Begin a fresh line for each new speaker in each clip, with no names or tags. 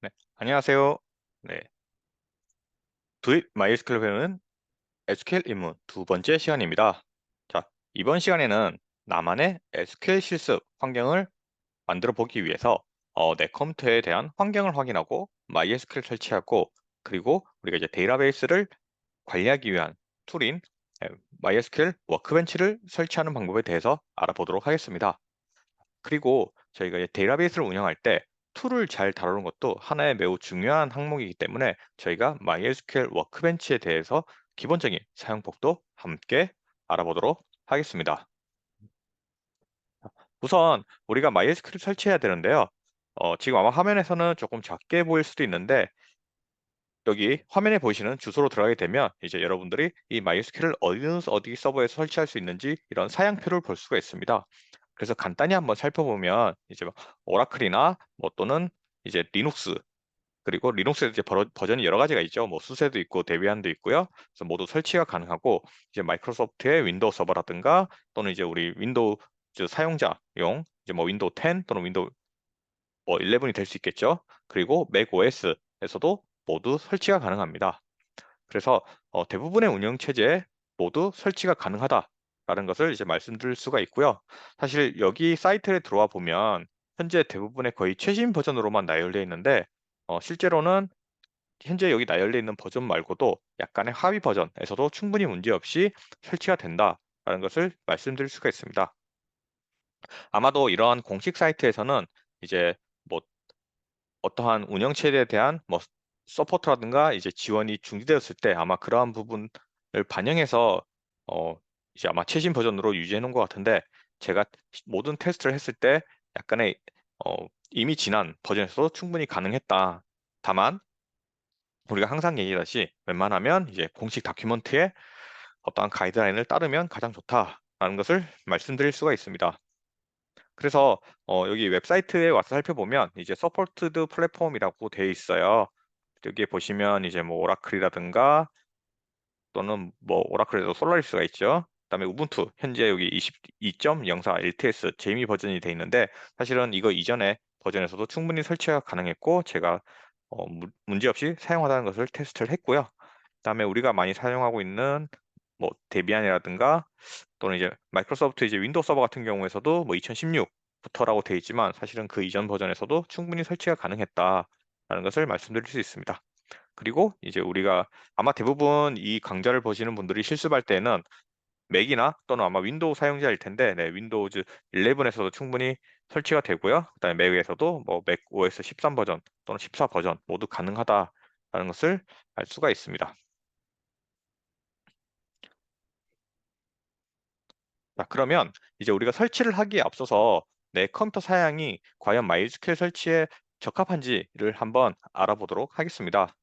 네, 안녕하세요. 네, 도입 MySQL 배우는 SQL 입문 두 번째 시간입니다. 자, 이번 시간에는 나만의 SQL 실습 환경을 만들어 보기 위해서 내 컴퓨터에 대한 환경을 확인하고 MySQL 설치하고 그리고 우리가 이제 데이터베이스를 관리하기 위한 툴인 MySQL 워크벤치를 설치하는 방법에 대해서 알아보도록 하겠습니다. 그리고 저희가 이제 데이터베이스를 운영할 때 툴을 잘 다루는 것도 하나의 매우 중요한 항목이기 때문에 저희가 MySQL 워크벤치에 대해서 기본적인 사용법도 함께 알아보도록 하겠습니다. 우선 우리가 MySQL을 설치해야 되는데요. 지금 아마 화면에서는 조금 작게 보일 수도 있는데 여기 화면에 보이시는 주소로 들어가게 되면 이제 여러분들이 이 MySQL을 어디 서버에서 설치할 수 있는지 이런 사양표를 볼 수가 있습니다. 그래서 간단히 한번 살펴보면 이제 뭐 오라클이나 뭐 또는 이제 리눅스 그리고 리눅스에도 이제 버전이 여러 가지가 있죠. 뭐 수세도 있고 데비안도 있고요. 그래서 모두 설치가 가능하고 이제 마이크로소프트의 윈도우 서버라든가 또는 이제 우리 윈도우 사용자용 이제 뭐 윈도우 10 또는 윈도우 뭐 11이 될 수 있겠죠. 그리고 맥 OS에서도 모두 설치가 가능합니다. 그래서 대부분의 운영 체제에 모두 설치가 가능하다라는 것을 이제 말씀드릴 수가 있고요. 사실 여기 사이트에 들어와 보면 현재 대부분의 거의 최신 버전으로만 나열되어 있는데 실제로는 현재 여기 나열되어 있는 버전 말고도 약간의 하위 버전에서도 충분히 문제없이 설치가 된다라는 것을 말씀드릴 수가 있습니다. 아마도 이러한 공식 사이트에서는 이제 뭐 어떠한 운영체제에 대한 뭐 서포트라든가 이제 지원이 중지되었을 때 아마 그러한 부분을 반영해서 어 이제 아마 최신 버전으로 유지해 놓은 것 같은데 제가 모든 테스트를 했을 때 약간의 이미 지난 버전에서도 충분히 가능했다. 다만 우리가 항상 얘기하듯이 웬만하면 이제 공식 다큐멘트에 어떠한 가이드라인을 따르면 가장 좋다라는 것을 말씀드릴 수가 있습니다. 그래서 여기 웹사이트에 와서 살펴보면 이제 서포트드 플랫폼이라고 되어 있어요. 여기에 보시면 이제 뭐 오라클이라든가 또는 뭐 오라클에도 솔라리스가 있죠. 그다음에 우분투 현재 여기 22.04 LTS 제이미 버전이 돼 있는데 사실은 이거 이전에 버전에서도 충분히 설치가 가능했고 제가 문제없이 사용하다는 것을 테스트를 했고요. 그다음에 우리가 많이 사용하고 있는 뭐 데비안이라든가 또는 이제 마이크로소프트 이제 윈도우 서버 같은 경우에서도 뭐 2016부터라고 되어 있지만 사실은 그 이전 버전에서도 충분히 설치가 가능했다라는 것을 말씀드릴 수 있습니다. 그리고 이제 우리가 아마 대부분 이 강좌를 보시는 분들이 실습할 때는 맥이나 또는 아마 윈도우 사용자일 텐데 네, 윈도우즈 11에서도 충분히 설치가 되고요. 그다음에 맥에서도 뭐 맥 OS 13 버전 또는 14 버전 모두 가능하다라는 것을 알 수가 있습니다. 자, 그러면 이제 우리가 설치를 하기에 앞서서 내 컴퓨터 사양이 과연 MySQL 설치에 적합한지를 한번 알아보도록 하겠습니다.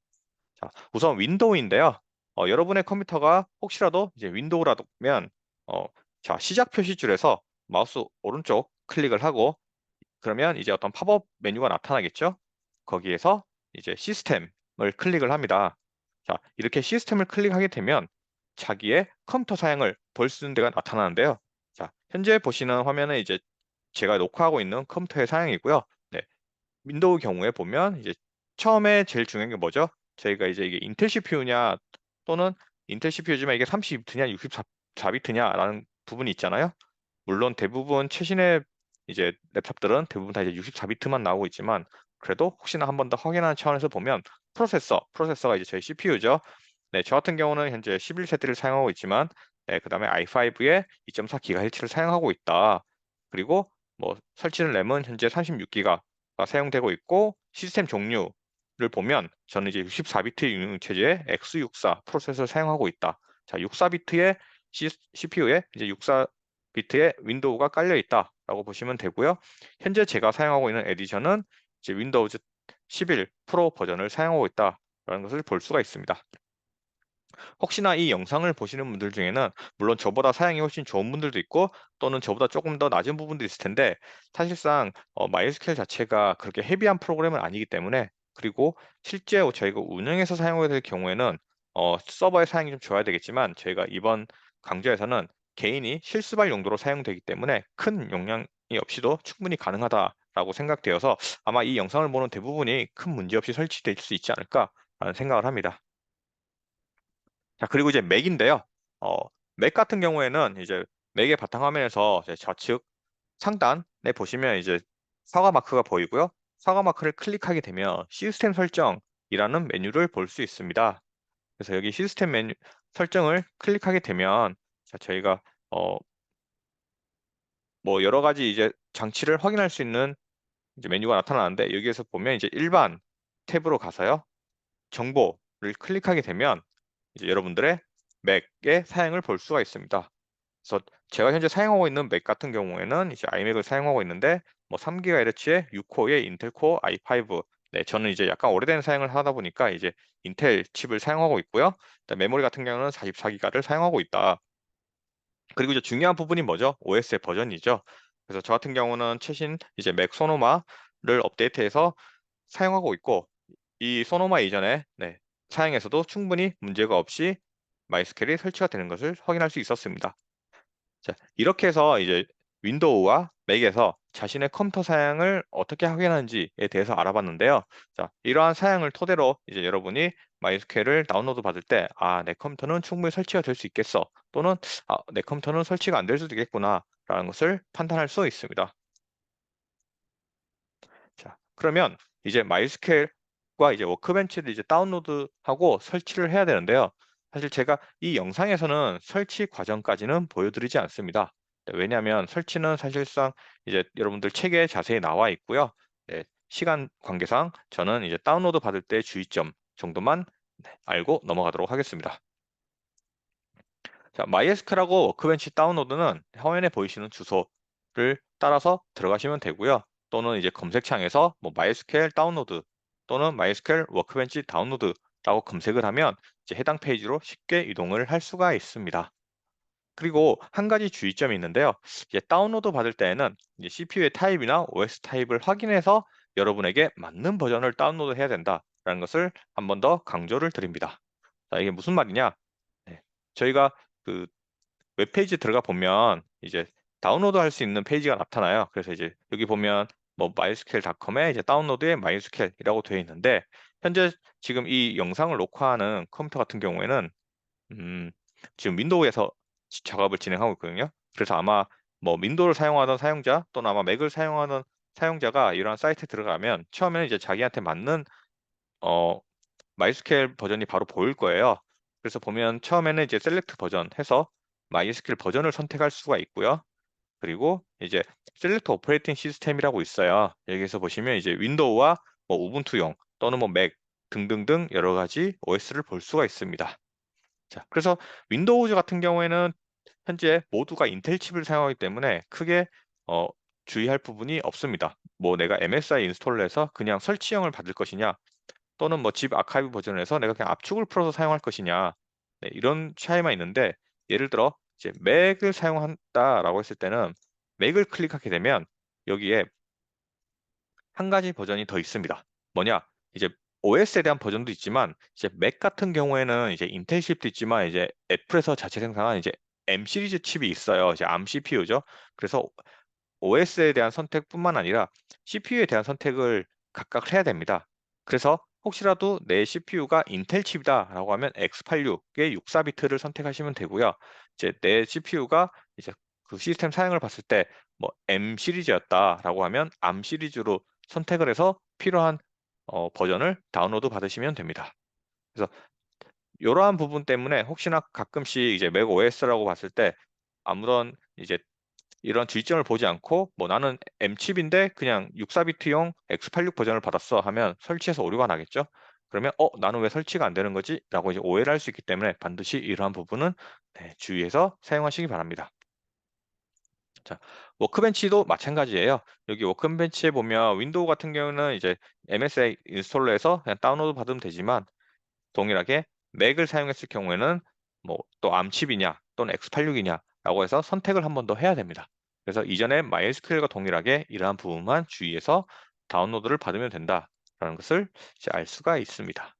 자, 우선 윈도우인데요. 여러분의 컴퓨터가 혹시라도 이제 윈도우라면 자, 시작 표시줄에서 마우스 오른쪽 클릭을 하고 그러면 이제 어떤 팝업 메뉴가 나타나겠죠? 거기에서 이제 시스템을 클릭을 합니다. 자, 이렇게 시스템을 클릭하게 되면 자기의 컴퓨터 사양을 볼 수 있는 데가 나타나는데요. 자, 현재 보시는 화면은 이제 제가 녹화하고 있는 컴퓨터의 사양이고요. 네, 윈도우 경우에 보면 이제 처음에 제일 중요한 게 뭐죠? 저희가 이제 이게 인텔 CPU냐 또는 인텔 CPU지만 이게 32비트냐 64비트냐라는 부분이 있잖아요. 물론 대부분 최신의 이제 랩탑들은 대부분 다 이제 64비트만 나오고 있지만 그래도 혹시나 한 번 더 확인하는 차원에서 보면 프로세서가 이제 저희 CPU죠. 네, 저 같은 경우는 현재 11세대를 사용하고 있지만 네, 그다음에 i5의 2.4GHz를 사용하고 있다. 그리고 뭐 설치는 램은 현재 36기가가 사용되고 있고 시스템 종류를 보면 저는 이제 64비트 유능 체제의 X64 프로세서를 사용하고 있다. 자, 64비트의 CPU에 이제 64비트의 윈도우가 깔려 있다라고 보시면 되고요. 현재 제가 사용하고 있는 에디션은 이제 윈도우즈 11 프로 버전을 사용하고 있다라는 것을 볼 수가 있습니다. 혹시나 이 영상을 보시는 분들 중에는 물론 저보다 사양이 훨씬 좋은 분들도 있고 또는 저보다 조금 더 낮은 부분도 있을 텐데 사실상 MySQL 자체가 그렇게 헤비한 프로그램은 아니기 때문에 그리고 실제 저희가 운영해서 사용하게 될 경우에는 서버의 사양이 좀 좋아야 되겠지만 저희가 이번 강좌에서는 개인이 실습할 용도로 사용되기 때문에 큰 용량이 없이도 충분히 가능하다. 않을까라고 생각되어서 아마 이 영상을 보는 대부분이 큰 문제 없이 설치될 수 있지 않을까라는 생각을 합니다. 자, 그리고 이제 맥인데요. 어, 맥 같은 경우에는 이제 맥의 바탕화면에서 이제 좌측 상단에 보시면 이제 사과 마크가 보이고요. 사과 마크를 클릭하게 되면 시스템 설정이라는 메뉴를 볼 수 있습니다. 그래서 여기 시스템 메뉴 설정을 클릭하게 되면 자, 저희가 어, 뭐 여러 가지 이제 장치를 확인할 수 있는 이제 메뉴가 나타나는데 여기에서 보면 이제 일반 탭으로 가서요. 정보를 클릭하게 되면 이제 여러분들의 맥의 사양을 볼 수가 있습니다. 그래서 제가 현재 사용하고 있는 맥 같은 경우에는 이제 아이맥을 사용하고 있는데 뭐 3GHz의 6코어의 인텔 코어 i5. 네, 저는 이제 약간 오래된 사용을 하다 보니까 이제 인텔 칩을 사용하고 있고요. 일단 메모리 같은 경우는 44기가를 사용하고 있다. 그리고 이제 중요한 부분이 뭐죠? OS의 버전이죠. 그래서 저 같은 경우는 최신 이제 맥 소노마를 업데이트해서 사용하고 있고 이 소노마 이전에 네, 사양에서도 충분히 문제가 없이 마이스켈이 설치가 되는 것을 확인할 수 있었습니다. 자, 이렇게 해서 이제 윈도우와 맥에서 자신의 컴퓨터 사양을 어떻게 확인하는지에 대해서 알아봤는데요. 자, 이러한 사양을 토대로 이제 여러분이 마이스퀘를 다운로드 받을 때, 아, 내 컴퓨터는 충분히 설치가 될 수 있겠어. 또는, 아, 내 컴퓨터는 설치가 안 될 수도 있겠구나. 라는 것을 판단할 수 있습니다. 자, 그러면 이제 마이스퀘과 이제 워크벤치를 이제 다운로드하고 설치를 해야 되는데요. 사실 제가 이 영상에서는 설치 과정까지는 보여드리지 않습니다. 네, 왜냐하면 설치는 사실상 이제 여러분들 책에 자세히 나와 있고요. 네, 시간 관계상 저는 이제 다운로드 받을 때 주의점 정도만 네, 알고 넘어가도록 하겠습니다. 자, MySQL하고 워크벤치 다운로드는 화면에 보이시는 주소를 따라서 들어가시면 되고요. 또는 이제 검색창에서 뭐 MySQL 다운로드 또는 MySQL 워크벤치 다운로드라고 검색을 하면 이제 해당 페이지로 쉽게 이동을 할 수가 있습니다. 그리고 한 가지 주의점이 있는데요. 이제 다운로드 받을 때에는 이제 CPU의 타입이나 OS 타입을 확인해서 여러분에게 맞는 버전을 다운로드 해야 된다라는 것을 한 번 더 강조를 드립니다. 자, 이게 무슨 말이냐? 네. 저희가 그 웹페이지 들어가 보면 이제 다운로드할 수 있는 페이지가 나타나요. 그래서 이제 여기 보면 뭐 MySQL.com에 이제 다운로드에 MySQL이라고 되어 있는데 현재 지금 이 영상을 녹화하는 컴퓨터 같은 경우에는 음, 지금 윈도우에서 작업을 진행하고 있거든요. 그래서 아마 뭐 윈도우를 사용하던 사용자 또는 아마 맥을 사용하는 사용자가 이러한 사이트에 들어가면 처음에는 이제 자기한테 맞는 어 MySQL 버전이 바로 보일 거예요. 그래서 보면 처음에는 이제 셀렉트 버전 해서 MySQL 버전을 선택할 수가 있고요. 그리고 이제 셀렉트 오퍼레이팅 시스템이라고 있어요. 여기에서 보시면 이제 윈도우와 뭐 우분투용 또는 뭐 맥 등등등 여러 가지 OS를 볼 수가 있습니다. 자, 그래서 윈도우즈 같은 경우에는 현재 모두가 인텔 칩을 사용하기 때문에 크게 어, 주의할 부분이 없습니다. 뭐 내가 MSI 인스톨을 해서 그냥 설치형을 받을 것이냐 또는 뭐 집 아카이브 버전에서 내가 그냥 압축을 풀어서 사용할 것이냐 네, 이런 차이만 있는데 예를 들어 이제 맥을 사용한다라고 했을 때는 맥을 클릭하게 되면 여기에 한 가지 버전이 더 있습니다. 뭐냐? 이제 OS에 대한 버전도 있지만 이제 맥 같은 경우에는 이제 인텔 칩도 있지만 이제 애플에서 자체 생산한 이제 M 시리즈 칩이 있어요. 이제 ARM CPU죠. 그래서 OS에 대한 선택뿐만 아니라 CPU에 대한 선택을 각각 해야 됩니다. 그래서 혹시라도 내 CPU가 인텔 칩이다라고 하면 X86의 64비트를 선택하시면 되고요. 이제 내 CPU가 이제 그 시스템 사양을 봤을 때 뭐 M 시리즈였다라고 하면 ARM 시리즈로 선택을 해서 필요한 버전을 다운로드 받으시면 됩니다. 그래서 이러한 부분 때문에 혹시나 가끔씩 이제 맥OS라고 봤을 때 아무런 이제 이런 주의점을 보지 않고 뭐 나는 M칩인데 그냥 64비트용 X86 버전을 받았어 하면 설치해서 오류가 나겠죠. 그러면 나는 왜 설치가 안 되는 거지?라고 이제 오해를 할 수 있기 때문에 반드시 이러한 부분은 네, 주의해서 사용하시기 바랍니다. 자, 워크벤치도 마찬가지예요. 여기 워크벤치에 보면 윈도우 같은 경우는 이제 MSI 인스톨러 해서 그냥 다운로드 받으면 되지만 동일하게 맥을 사용했을 경우에는 뭐 또 암칩이냐 또는 X86이냐라고 해서 선택을 한 번 더 해야 됩니다. 그래서 이전에 MySQL과 동일하게 이러한 부분만 주의해서 다운로드를 받으면 된다라는 것을 이제 알 수가 있습니다.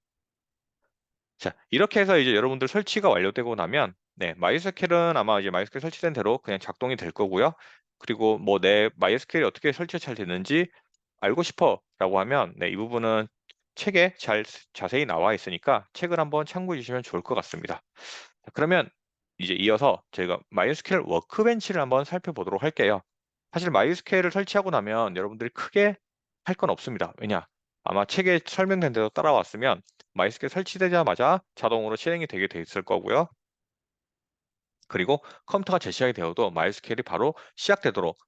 자, 이렇게 해서 이제 여러분들 설치가 완료되고 나면 네, MySQL은 아마 이제 MySQL 설치된 대로 그냥 작동이 될 거고요. 그리고 뭐 내 MySQL이 어떻게 설치가 잘 되는지 알고 싶어라고 하면 네, 이 부분은 책에 잘 자세히 나와 있으니까 책을 한번 참고해 주시면 좋을 것 같습니다. 자, 그러면 이제 이어서 저희가 MySQL 워크벤치를 한번 살펴보도록 할게요. 사실 MySQL을 설치하고 나면 여러분들이 크게 할 건 없습니다. 왜냐? 아마 책에 설명된 대로 따라왔으면 MySQL 설치되자마자 자동으로 실행이 되게 돼 있을 거고요. 그리고 컴퓨터가 재시하게 되어도 MySQL이 바로 시작되도록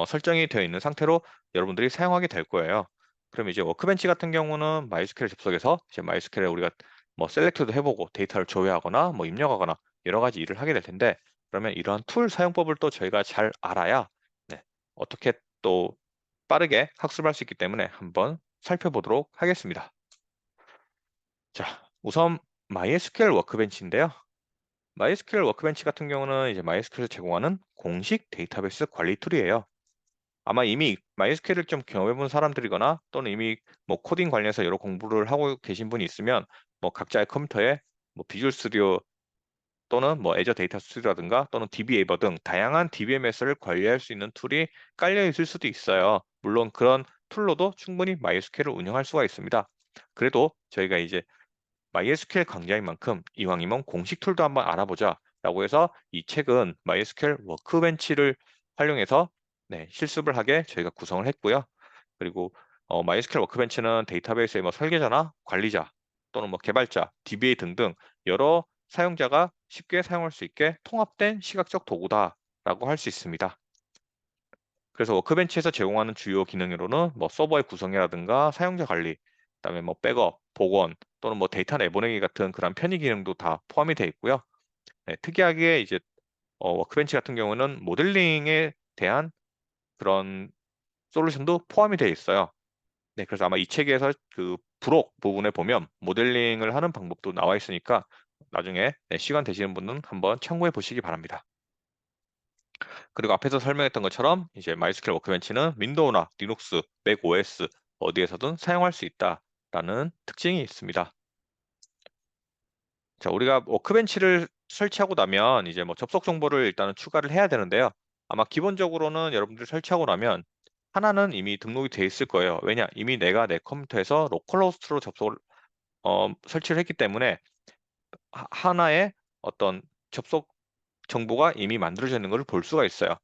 설정이 되어 있는 상태로 여러분들이 사용하게 될 거예요. 그럼 이제 워크벤치 같은 경우는 MySQL 접속해서 이제 MySQL에 우리가 뭐 셀렉트도 해보고 데이터를 조회하거나 뭐 입력하거나 여러 가지 일을 하게 될 텐데 그러면 이러한 툴 사용법을 또 저희가 잘 알아야 네, 어떻게 또 빠르게 학습할 수 있기 때문에 한번 살펴보도록 하겠습니다. 자, 우선 MySQL 워크벤치인데요. MySQL 워크벤치 같은 경우는 이제 MySQL에서 제공하는 공식 데이터베이스 관리 툴이에요. 아마 이미 MySQL을 좀 경험해 본 사람들이거나 또는 이미 뭐 코딩 관련해서 여러 공부를 하고 계신 분이 있으면 뭐 각자의 컴퓨터에 뭐 비주얼 스튜디오 또는 뭐 애저 데이터 스튜디오라든가 또는 DBA버 등 다양한 DBMS를 관리할 수 있는 툴이 깔려 있을 수도 있어요. 물론 그런 툴로도 충분히 MySQL을 운영할 수가 있습니다. 그래도 저희가 이제 MySQL 강좌인 만큼 이왕이면 공식 툴도 한번 알아보자라고 해서 이 책은 MySQL 워크벤치를 활용해서 네, 실습을 하게 저희가 구성을 했고요. 그리고 MySQL 워크벤치는 데이터베이스의 뭐 설계자나 관리자 또는 뭐 개발자, DBA 등등 여러 사용자가 쉽게 사용할 수 있게 통합된 시각적 도구다라고 할 수 있습니다. 그래서 워크벤치에서 제공하는 주요 기능으로는 뭐 서버의 구성이라든가 사용자 관리, 그다음에 뭐 백업, 복원 또는 뭐 데이터 내보내기 같은 그런 편의 기능도 다 포함이 되어 있고요. 네, 특이하게 이제 워크벤치 같은 경우는 모델링에 대한 그런 솔루션도 포함이 되어 있어요. 네, 그래서 아마 이 책에서 그 부록 부분에 보면 모델링을 하는 방법도 나와 있으니까 나중에 네, 시간 되시는 분은 한번 참고해 보시기 바랍니다. 그리고 앞에서 설명했던 것처럼 이제 MySQL 워크벤치는 윈도우나 리눅스, 맥 OS 어디에서든 사용할 수 있다라는 특징이 있습니다. 자, 우리가 워크벤치를 설치하고 나면 이제 뭐 접속 정보를 일단은 추가를 해야 되는데요. 아마 기본적으로는 여러분들이 설치하고 나면 하나는 이미 등록이 돼 있을 거예요. 왜냐? 이미 내가 내 컴퓨터에서 로컬호스트로 접속을 설치를 했기 때문에 하나의 어떤 접속 정보가 이미 만들어져 있는 것을 볼 수가 있어요.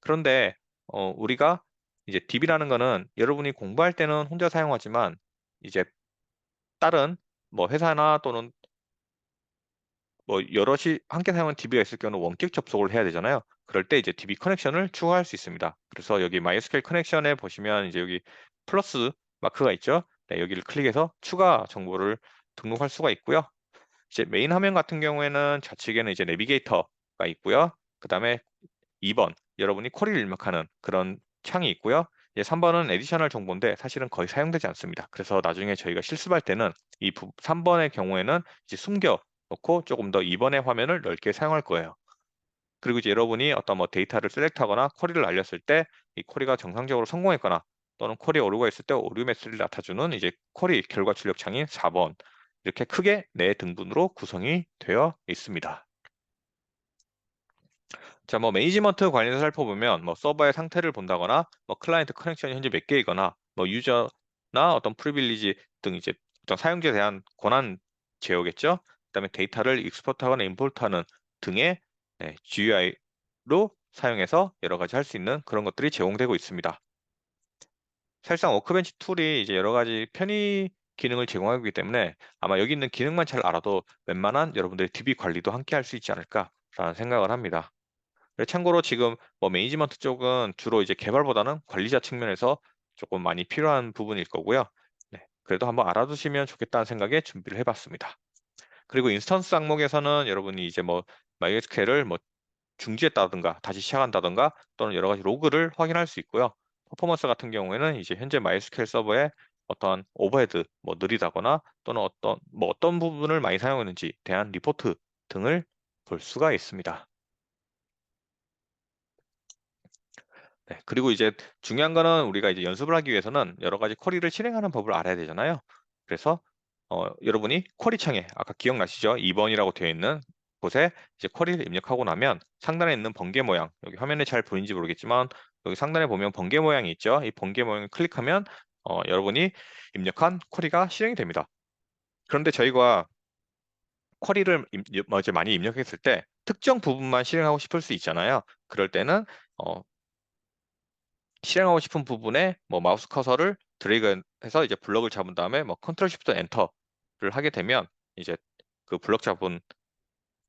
그런데 우리가 이제 DB라는 거는 여러분이 공부할 때는 혼자 사용하지만 이제 다른 뭐 회사나 또는 뭐 여럿이 함께 사용하는 DB가 있을 경우는 원격 접속을 해야 되잖아요. 그럴 때 이제 DB 커넥션을 추가할 수 있습니다. 그래서 여기 MySQL 커넥션에 보시면 이제 여기 플러스 마크가 있죠. 네, 여기를 클릭해서 추가 정보를 등록할 수가 있고요. 이제 메인 화면 같은 경우에는 좌측에는 이제 내비게이터가 있고요. 그다음에 2번 여러분이 쿼리를 입력하는 그런 창이 있고요. 이제 3번은 에디셔널 정보인데 사실은 거의 사용되지 않습니다. 그래서 나중에 저희가 실습할 때는 이 3번의 경우에는 이제 숨겨 놓고 조금 더 2번의 화면을 넓게 사용할 거예요. 그리고 이제 여러분이 어떤 뭐 데이터를 셀렉트하거나 쿼리를 알렸을 때 이 쿼리가 정상적으로 성공했거나 또는 쿼리에 오류가 있을 때 오류 메시지를 나타주는 이제 쿼리 결과 출력 창인 4번 이렇게 크게 네 등분으로 구성이 되어 있습니다. 자, 뭐 매니지먼트 관련해서 살펴보면 뭐 서버의 상태를 본다거나 뭐 클라이언트 커넥션이 현재 몇 개이거나 뭐 유저나 어떤 프리빌리지 등 이제 어떤 사용자에 대한 권한 제어겠죠. 그다음에 데이터를 익스포트하거나 임포트하는 등의 네, GUI로 사용해서 여러 가지 할 수 있는 그런 것들이 제공되고 있습니다. 사실상 워크벤치 툴이 이제 여러 가지 편의 기능을 제공하기 때문에 아마 여기 있는 기능만 잘 알아도 웬만한 여러분들의 DB 관리도 함께 할 수 있지 않을까라는 생각을 합니다. 네, 참고로 지금 뭐 매니지먼트 쪽은 주로 이제 개발보다는 관리자 측면에서 조금 많이 필요한 부분일 거고요. 네, 그래도 한번 알아두시면 좋겠다는 생각에 준비를 해봤습니다. 그리고 인스턴스 항목에서는 여러분이 이제 뭐 MySQL을 뭐 중지했다든가 다시 시작한다든가 또는 여러 가지 로그를 확인할 수 있고요. 퍼포먼스 같은 경우에는 이제 현재 MySQL 서버에 어떤 오버헤드, 뭐 느리다거나 또는 어떤 부분을 많이 사용했는지 대한 리포트 등을 볼 수가 있습니다. 네. 그리고 이제 중요한 거는 우리가 이제 연습을 하기 위해서는 여러 가지 쿼리를 실행하는 법을 알아야 되잖아요. 그래서 여러분이 쿼리 창에 아까 기억나시죠? 2번이라고 되어 있는 곳에 이제 쿼리를 입력하고 나면 상단에 있는 번개 모양, 여기 화면에 잘 보이는지 모르겠지만 여기 상단에 보면 번개 모양이 있죠. 이 번개 모양을 클릭하면 여러분이 입력한 쿼리가 실행이 됩니다. 그런데 저희가 쿼리를 이제 많이 입력했을 때 특정 부분만 실행하고 싶을 수 있잖아요. 그럴 때는 어, 실행하고 싶은 부분에 뭐 마우스 커서를 드래그해서 이제 블럭을 잡은 다음에 뭐 컨트롤 쉬프트 엔터를 하게 되면 이제 그 블럭 잡은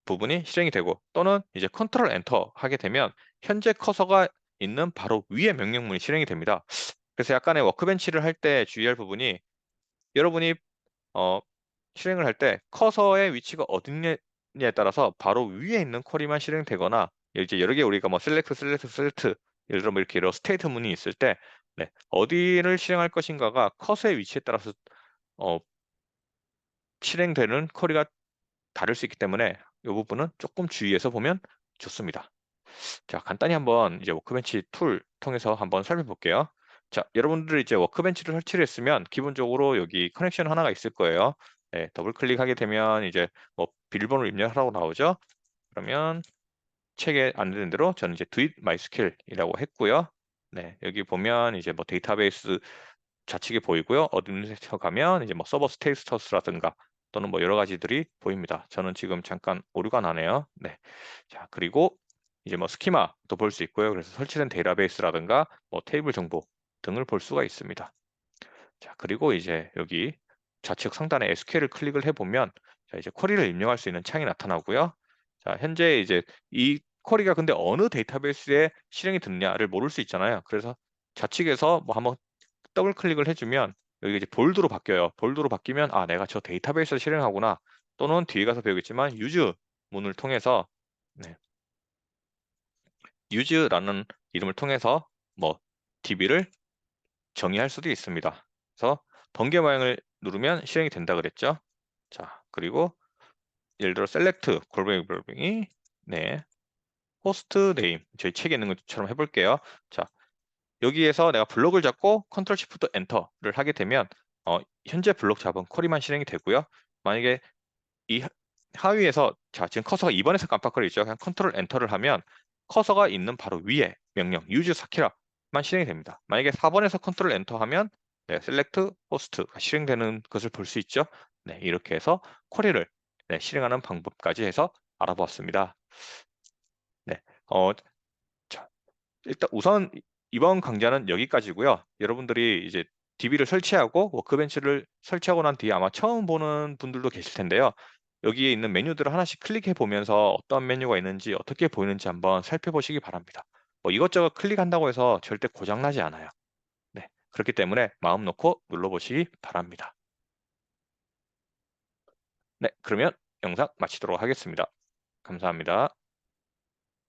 부분이 실행이 되고, 또는 이제 컨트롤 엔터 하게 되면 현재 커서가 있는 바로 위에 명령문이 실행이 됩니다. 그래서 약간의 워크벤치를 할 때 주의할 부분이, 여러분이 어, 실행을 할 때 커서의 위치가 어딨냐에 따라서 바로 위에 있는 쿼리만 실행되거나, 이제 여러 개 우리가 뭐 셀렉트 예를 들어 뭐 이렇게 여러 스테이트문이 있을 때 네, 어디를 실행할 것인가가 커서의 위치에 따라서 어, 실행되는 쿼리가 다를 수 있기 때문에 이 부분은 조금 주의해서 보면 좋습니다. 자, 간단히 한번 이제 워크벤치 툴 통해서 한번 살펴볼게요. 자, 여러분들이 이제 워크벤치를 설치를 했으면 기본적으로 여기 커넥션 하나가 있을 거예요. 네, 더블 클릭하게 되면 이제 뭐 비밀번호를 입력하라고 나오죠. 그러면 책에 안내된 대로 저는 이제 do it MySQL이라고 했고요. 네, 여기 보면 이제 뭐 데이터베이스 좌측에 보이고요. 어드미니스트레이터 가면 이제 뭐 서버 스테이터스라든가 또는 뭐 여러 가지들이 보입니다. 저는 지금 잠깐 오류가 나네요. 네. 자, 그리고 이제 뭐 스키마도 볼 수 있고요. 그래서 설치된 데이터베이스라든가 뭐 테이블 정보 등을 볼 수가 있습니다. 자, 그리고 이제 여기 좌측 상단에 SQL을 클릭을 해보면 자, 이제 쿼리를 입력할 수 있는 창이 나타나고요. 자, 현재 이제 이 쿼리가 근데 어느 데이터베이스에 실행이 됐냐를 모를 수 있잖아요. 그래서 좌측에서 뭐 한번 더블 클릭을 해주면 여기 이제 볼드로 바뀌어요. 볼드로 바뀌면 아, 내가 저 데이터베이스를 실행하구나. 또는 뒤에 가서 배우겠지만 유즈 문을 통해서 네, 유즈라는 이름을 통해서 뭐 DB를 정의할 수도 있습니다. 그래서 번개 모양을 누르면 실행이 된다 그랬죠. 자, 그리고 예를 들어 셀렉트 골뱅이 네, 호스트 네임 저희 책에 있는 것처럼 해볼게요. 자, 여기에서 내가 블록을 잡고 컨트롤 시프트 엔터를 하게 되면 현재 블록 잡은 쿼리만 실행이 되고요. 만약에 이 하위에서 자, 지금 커서가 2번에서 깜빡거리죠. 그냥 컨트롤 엔터를 하면 커서가 있는 바로 위에 명령 use 사키라만 실행이 됩니다. 만약에 4번에서 컨트롤 엔터 하면 네, 셀렉트 호스트가 실행되는 것을 볼 수 있죠. 네, 이렇게 해서 쿼리를 네, 실행하는 방법까지 해서 알아보았습니다. 네, 자, 일단 우선 이번 강좌는 여기까지고요. 여러분들이 이제 DB를 설치하고 워크벤치를 설치하고 난 뒤에 아마 처음 보는 분들도 계실 텐데요. 여기에 있는 메뉴들을 하나씩 클릭해 보면서 어떤 메뉴가 있는지 어떻게 보이는지 한번 살펴보시기 바랍니다. 뭐 이것저것 클릭한다고 해서 절대 고장 나지 않아요. 네, 그렇기 때문에 마음 놓고 눌러보시기 바랍니다. 네, 그러면 영상 마치도록 하겠습니다. 감사합니다.